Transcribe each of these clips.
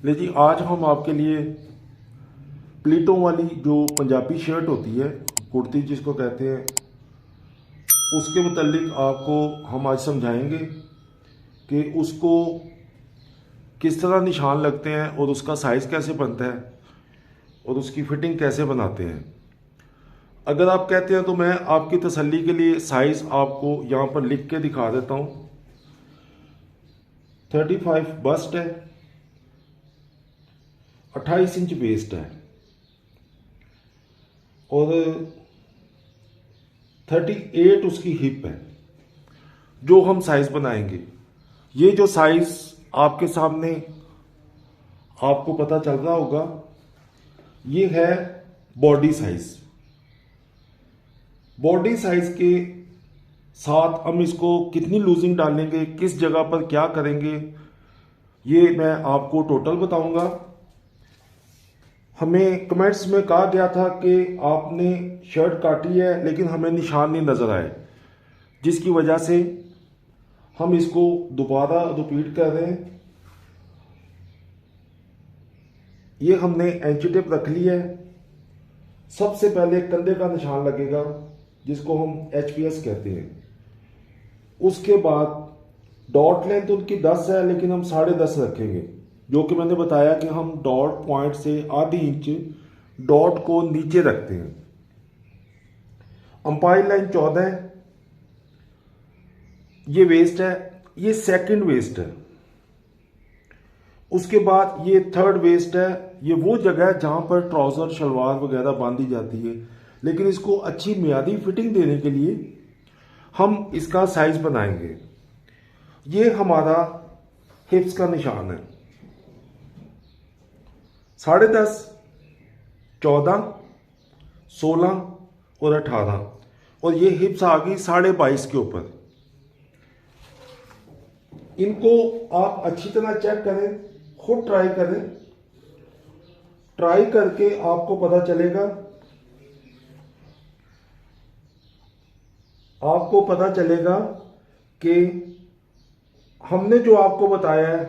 ले जी, आज हम आपके लिए प्लीटों वाली जो पंजाबी शर्ट होती है, कुर्ती जिसको कहते हैं, उसके मुतल्लिक आपको हम आज समझाएंगे कि उसको किस तरह निशान लगते हैं और उसका साइज़ कैसे बनता है और उसकी फिटिंग कैसे बनाते हैं। अगर आप कहते हैं तो मैं आपकी तसल्ली के लिए साइज़ आपको यहाँ पर लिख के दिखा देता हूँ। 35 बस्ट है, 28 इंच वेस्ट है और 38 उसकी हिप है जो हम साइज बनाएंगे। ये जो साइज आपके सामने आपको पता चल रहा होगा, ये है बॉडी साइज। बॉडी साइज के साथ हम इसको कितनी लूजिंग डालेंगे, किस जगह पर क्या करेंगे, ये मैं आपको टोटल बताऊंगा। हमें कमेंट्स में कहा गया था कि आपने शर्ट काटी है लेकिन हमें निशान नहीं नज़र आए, जिसकी वजह से हम इसको दोबारा रिपीट कर रहे हैं। ये हमने एंची टेप रख ली है। सबसे पहले कंधे का निशान लगेगा जिसको हम HPS कहते हैं। उसके बाद डॉट लेंथ उनकी 10 है लेकिन हम 10.5 रखेंगे, जो कि मैंने बताया कि हम डॉट पॉइंट से आधी इंच डॉट को नीचे रखते हैं। अंपायर लाइन 14 है। ये वेस्ट है, ये सेकंड वेस्ट है। उसके बाद ये थर्ड वेस्ट है। ये वो जगह है जहां पर ट्राउजर शलवार वगैरह बांधी जाती है, लेकिन इसको अच्छी मियादी फिटिंग देने के लिए हम इसका साइज बनाएंगे। ये हमारा हिप्स का निशान है। 10.5, 14, 16 और 18, और ये हिप्स आ गई 22.5 के ऊपर। इनको आप अच्छी तरह चेक करें, खुद ट्राई करें। ट्राई करके आपको पता चलेगा कि हमने जो आपको बताया है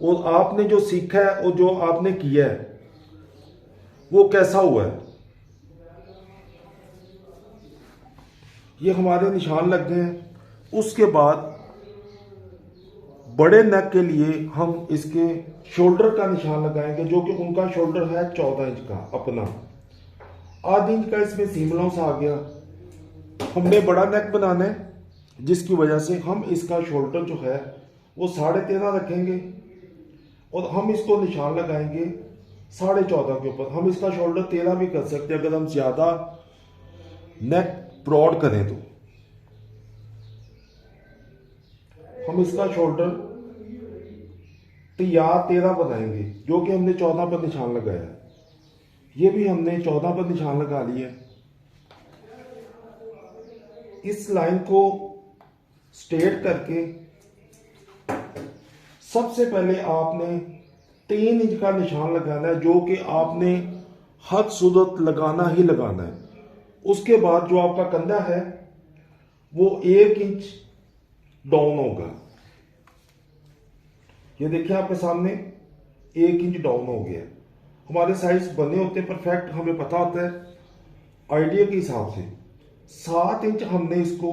और आपने जो सीखा है और जो आपने किया है वो कैसा हुआ है। ये हमारे निशान लग गए हैं। उसके बाद बड़े नेक के लिए हम इसके शोल्डर का निशान लगाएंगे, जो कि उनका शोल्डर है 14 इंच का अपना। आधी इंच का इसमें सीम लॉस आ गया। हमने बड़ा नेक बनाना है, जिसकी वजह से हम इसका शोल्डर जो है वो 13.5 रखेंगे और हम इसको निशान लगाएंगे 14.5 के ऊपर। हम इसका शोल्डर 13 भी कर सकते हैं अगर हम ज्यादा नेक ब्रॉड करें तो। हम इसका शोल्डर 13 बनाएंगे, जो कि हमने 14 पर निशान लगाया है। ये भी हमने 14 पर निशान लगा लिया है। इस लाइन को स्ट्रेट करके सबसे पहले आपने 3 इंच का निशान लगाना है, जो कि आपने हद सूरत लगाना ही लगाना है। उसके बाद जो आपका कंधा है वो 1 इंच डाउन होगा। ये देखिए आपके सामने 1 इंच डाउन हो गया। हमारे साइज बने होते हैं परफेक्ट, हमें पता होता है आइडिया के हिसाब से। 7 इंच हमने इसको,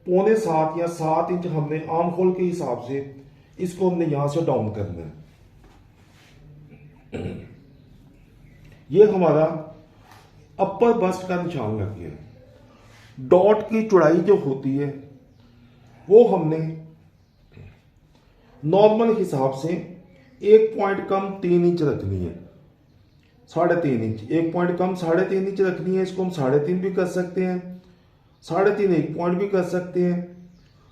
6.25 या 7 इंच हमने आर्म होल के हिसाब से इसको हमने यहां से डाउन करना है। ये हमारा अपर बस्ट का निशान लग गया। डॉट की चौड़ाई जो होती है वो हमने नॉर्मल हिसाब से 1 पॉइंट कम 3 इंच रखनी है। 3.5 इंच, 1 पॉइंट कम 3.5 इंच रखनी है। इसको हम 3.5 भी कर सकते हैं, 3.5 1 पॉइंट भी कर सकते हैं।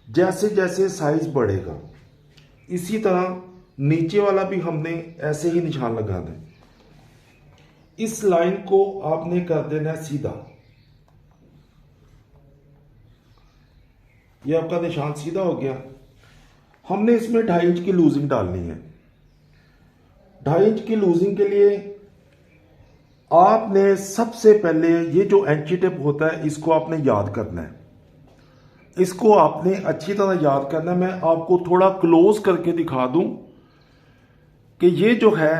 जैसे जैसे साइज बढ़ेगा इसी तरह नीचे वाला भी हमने ऐसे ही निशान लगाना है। इस लाइन को आपने कर देना है सीधा। ये आपका निशान सीधा हो गया। हमने इसमें 2.5 इंच की लूजिंग डालनी है। 2.5 इंच की लूजिंग के लिए आपने सबसे पहले ये जो एंची टेप होता है इसको आपने याद करना है। इसको आपने अच्छी तरह याद करना है। मैं आपको थोड़ा क्लोज करके दिखा दूं कि ये जो है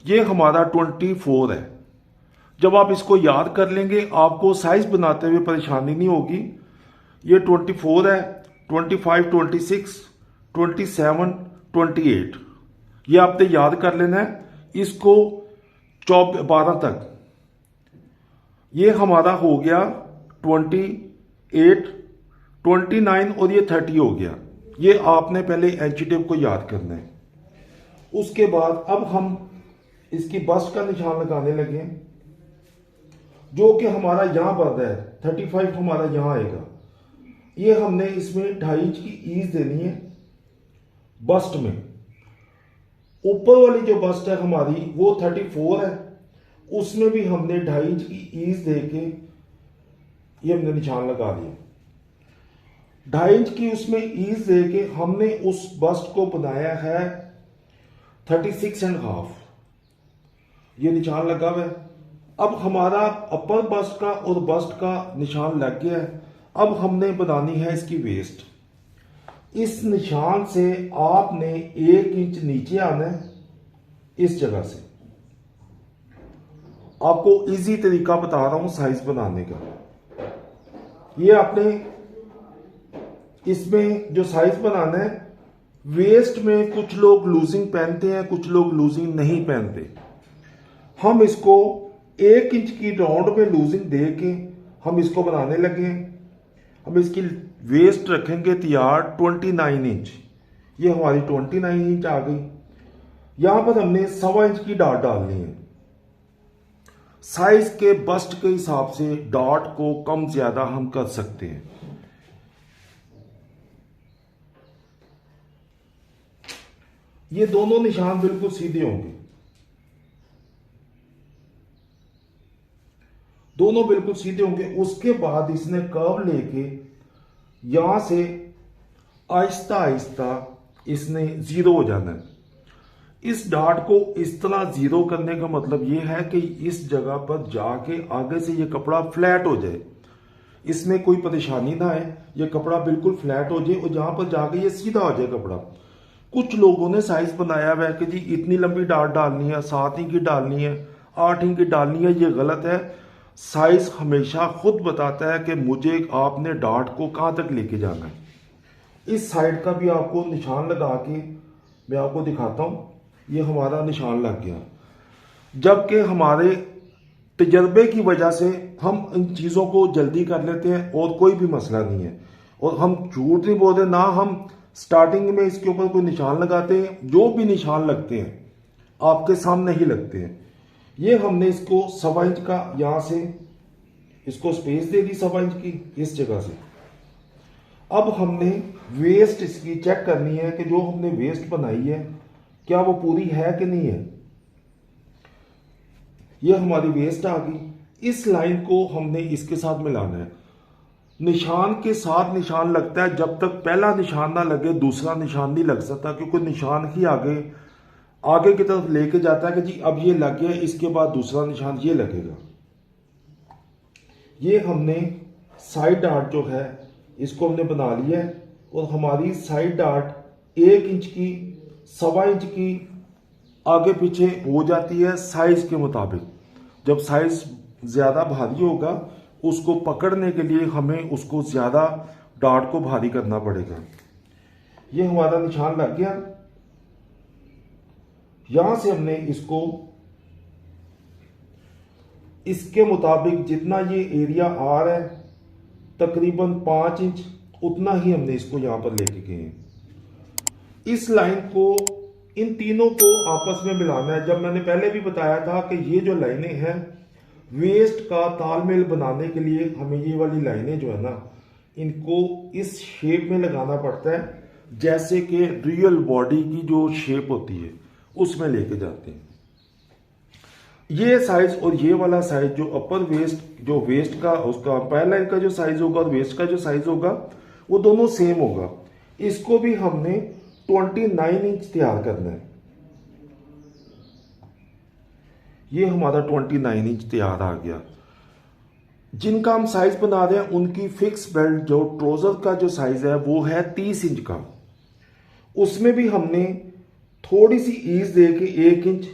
ये हमारा 24 है। जब आप इसको याद कर लेंगे आपको साइज बनाते हुए परेशानी नहीं होगी। ये 24 है, 25, 26, 27, 28 ये आपने याद कर लेना है। इसको 12 तक ये हमारा हो गया 28, 29 और ये 30 हो गया। ये आपने पहले एंची टेप को याद करना है। उसके बाद अब हम इसकी बस्ट का निशान लगाने लगे, जो कि हमारा यहां बढ़ रहा है 35 हमारा यहां आएगा। ये हमने इसमें 2.5 इंच की ईज देनी है बस्ट में। ऊपर वाली जो बस्ट है हमारी वो 34 है, उसमें भी हमने 2.5 इंच की ईज देके ये हमने निशान लगा दिया। 2.5 इंच की उसमें ईज देके हमने उस बस्ट को बनाया है 36.5। ये निशान लगा हुआ है। अब हमारा अपर बस्ट का और बस्ट का निशान लग गया है। अब हमने बनानी है इसकी वेस्ट। इस निशान से आपने 1 इंच नीचे आना है इस जगह से। आपको इजी तरीका बता रहा हूं साइज बनाने का। ये आपने इसमें जो साइज बनाना है, वेस्ट में कुछ लोग लूजिंग पहनते हैं, कुछ लोग लूजिंग नहीं पहनते। हम इसको 1 इंच की राउंड में लूजिंग दे के हम इसको बनाने लगे हैं। हम इसकी वेस्ट रखेंगे तैयार 29 इंच। ये हमारी 29 इंच आ गई। यहां पर हमने 1.25 इंच की डॉट डालनी है। साइज के बस्ट के हिसाब से डॉट को कम ज्यादा हम कर सकते हैं। ये दोनों निशान बिल्कुल सीधे होंगे, दोनों बिल्कुल सीधे होंगे। उसके बाद इसने कर्व लेके यहां से आहिस्ता आहिस्ता इसने 0 हो जाना है। इस डॉट को इस तरह 0 करने का मतलब यह है कि इस जगह पर जाके आगे से ये कपड़ा फ्लैट हो जाए, इसमें कोई परेशानी ना आए, ये कपड़ा बिल्कुल फ्लैट हो जाए और जहां पर जाके ये सीधा हो जाए कपड़ा। कुछ लोगों ने साइज बनाया हुआ है कि जी इतनी लंबी डॉट डालनी है, 7 इंच की डालनी है, 8 इंच की डालनी है। ये गलत है। साइज हमेशा खुद बताता है कि मुझे आपने डॉट को कहां तक लेके जाना है। इस साइड का भी आपको निशान लगा के मैं आपको दिखाता हूं। ये हमारा निशान लग गया। जबकि हमारे तजर्बे की वजह से हम इन चीज़ों को जल्दी कर लेते हैं और कोई भी मसला नहीं है। और हम झूठ नहीं बोलते ना, हम स्टार्टिंग में इसके ऊपर कोई निशान लगाते हैं। जो भी निशान लगते हैं आपके सामने ही लगते हैं। ये हमने इसको 1.25 इंच का यहां से इसको स्पेस दे दी 1.25 इंच की इस जगह से। अब हमने वेस्ट इसकी चेक करनी है कि जो हमने वेस्ट बनाई है क्या वो पूरी है कि नहीं है। ये हमारी वेस्ट आ गई। इस लाइन को हमने इसके साथ मिलाना है। निशान के साथ निशान लगता है, जब तक पहला निशान ना लगे दूसरा निशान नहीं लग सकता, क्योंकि निशान ही आगे की तरफ लेके जाता है कि जी अब ये लग गया, इसके बाद दूसरा निशान ये लगेगा। ये हमने साइड डार्ट जो है इसको हमने बना लिया है और हमारी साइड डार्ट 1 इंच की 1.25 इंच की आगे पीछे हो जाती है साइज के मुताबिक। जब साइज ज्यादा भारी होगा उसको पकड़ने के लिए हमें उसको ज्यादा डार्ट को भारी करना पड़ेगा। ये हमारा निशान लग गया। यहां से हमने इसको इसके मुताबिक जितना ये एरिया आ रहा है तकरीबन 5 इंच उतना ही हमने इसको यहां पर लेके गए हैं। इस लाइन को इन तीनों को आपस में मिलाना है। जब मैंने पहले भी बताया था कि ये जो लाइनें हैं वेस्ट का तालमेल बनाने के लिए हमें ये वाली लाइनें जो है ना इनको इस शेप में लगाना पड़ता है, जैसे कि रियल बॉडी की जो शेप होती है उसमें लेके जाते हैं। ये साइज और ये वाला साइज जो अपर वेस्ट जो वेस्ट का उसका पहला इनका जो साइज होगा और वेस्ट का जो साइज होगा वो दोनों सेम होगा। इसको भी हमने 29 इंच तैयार करना है। ये हमारा 29 इंच तैयार आ गया। जिनका हम साइज बना रहे हैं उनकी फिक्स बेल्ट जो ट्राउजर का जो साइज है वो है 30 इंच का। उसमें भी हमने थोड़ी सी ईज दे के 1 इंच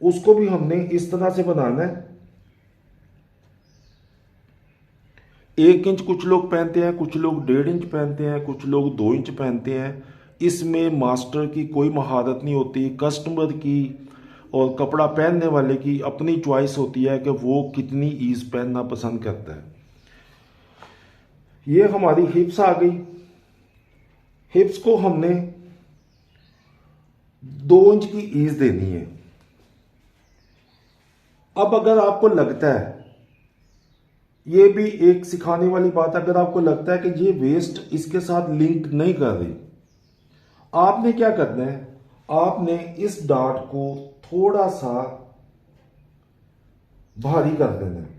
उसको भी हमने इस तरह से बनाना है। 1 इंच कुछ लोग पहनते हैं, कुछ लोग 1.5 इंच पहनते हैं, कुछ लोग 2 इंच पहनते हैं। इसमें मास्टर की कोई महारत नहीं होती, कस्टमर की और कपड़ा पहनने वाले की अपनी चॉइस होती है कि वो कितनी ईज पहनना पसंद करता है। ये हमारी हिप्स आ गई। हिप्स को हमने 2 इंच की ईज देनी है। अब अगर आपको लगता है, ये भी एक सिखाने वाली बात, अगर आपको लगता है कि ये वेस्ट इसके साथ लिंक नहीं कर रही, आपने क्या करना है, आपने इस डार्ट को थोड़ा सा भारी कर देना है।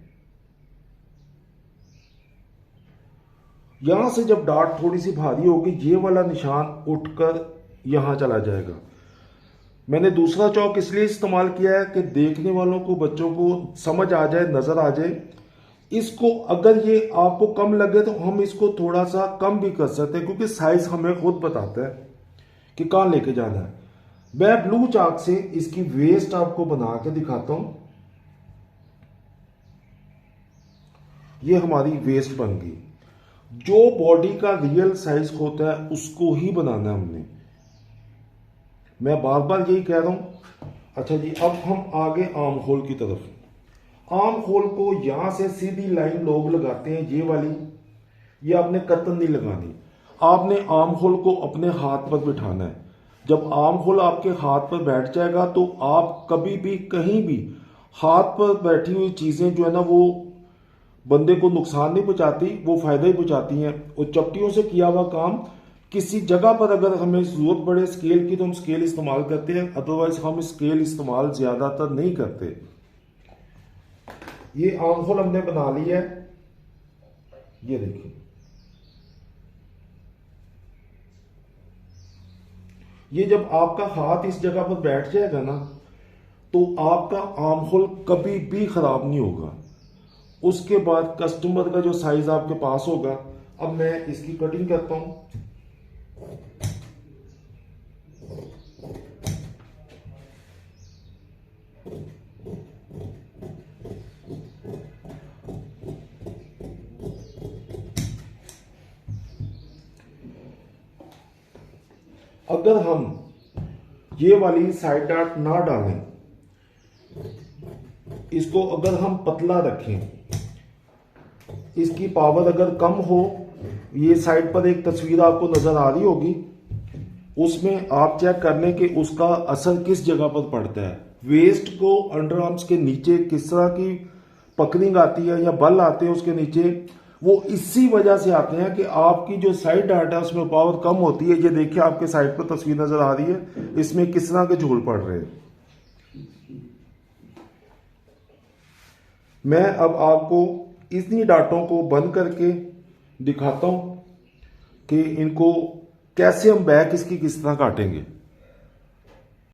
यहां से जब डार्ट थोड़ी सी भारी होगी, ये वाला निशान उठकर यहां चला जाएगा। मैंने दूसरा चौक इसलिए इस्तेमाल किया है कि देखने वालों को, बच्चों को समझ आ जाए, नजर आ जाए। इसको अगर ये आपको कम लगे तो हम इसको थोड़ा सा कम भी कर सकते हैं, क्योंकि साइज हमें खुद बताता है कि कहां लेके जाना है। मैं ब्लू चाक से इसकी वेस्ट आपको बना के दिखाता हूं। ये हमारी वेस्ट बन गई। जो बॉडी का रियल साइज होता है उसको ही बनाना है हमने। मैं बार बार यही कह रहा हूं। अच्छा जी, अब हम आगे आर्म होल की तरफ। आर्म होल को यहां से सीधी लाइन लोग लगाते हैं, ये वाली। ये आपने कतन नहीं लगानी। आपने आर्म होल को अपने हाथ पर बिठाना है। जब आर्म होल आपके हाथ पर बैठ जाएगा तो आप कभी भी कहीं भी हाथ पर बैठी हुई चीजें जो है ना, वो बंदे को नुकसान नहीं पहुंचाती, वो फायदा ही पहुंचाती हैं। और चपटियों से किया हुआ काम, किसी जगह पर अगर हमें जरूरत पड़े स्केल की तो हम स्केल इस्तेमाल करते हैं, अदरवाइज हम स्केल इस्तेमाल ज्यादातर नहीं करते। ये आर्म होल हमने बना लिया है। ये देखिए, ये जब आपका हाथ इस जगह पर बैठ जाएगा ना, तो आपका आर्म होल कभी भी खराब नहीं होगा। उसके बाद कस्टमर का जो साइज आपके पास होगा। अब मैं इसकी कटिंग करता हूं। अगर हम ये वाली साइड डार्ट ना डालें, इसको अगर हम पतला रखें, इसकी पावर अगर कम हो, ये साइड पर एक तस्वीर आपको नजर आ रही होगी, उसमें आप चेक कर लें कि उसका असर किस जगह पर पड़ता है। वेस्ट को अंडर आर्म्स के नीचे किस तरह की पकड़िंग आती है या बल आते हैं उसके नीचे, वो इसी वजह से आते हैं कि आपकी जो साइड डार्ट है उसमें पावर कम होती है। ये देखिए, आपके साइड पर तस्वीर नजर आ रही है, इसमें किस तरह के झूल पड़ रहे हैं। मैं अब आपको इन्हीं डाटों को बंद करके दिखाता हूं कि इनको कैसे हम बैक इसकी किस तरह काटेंगे।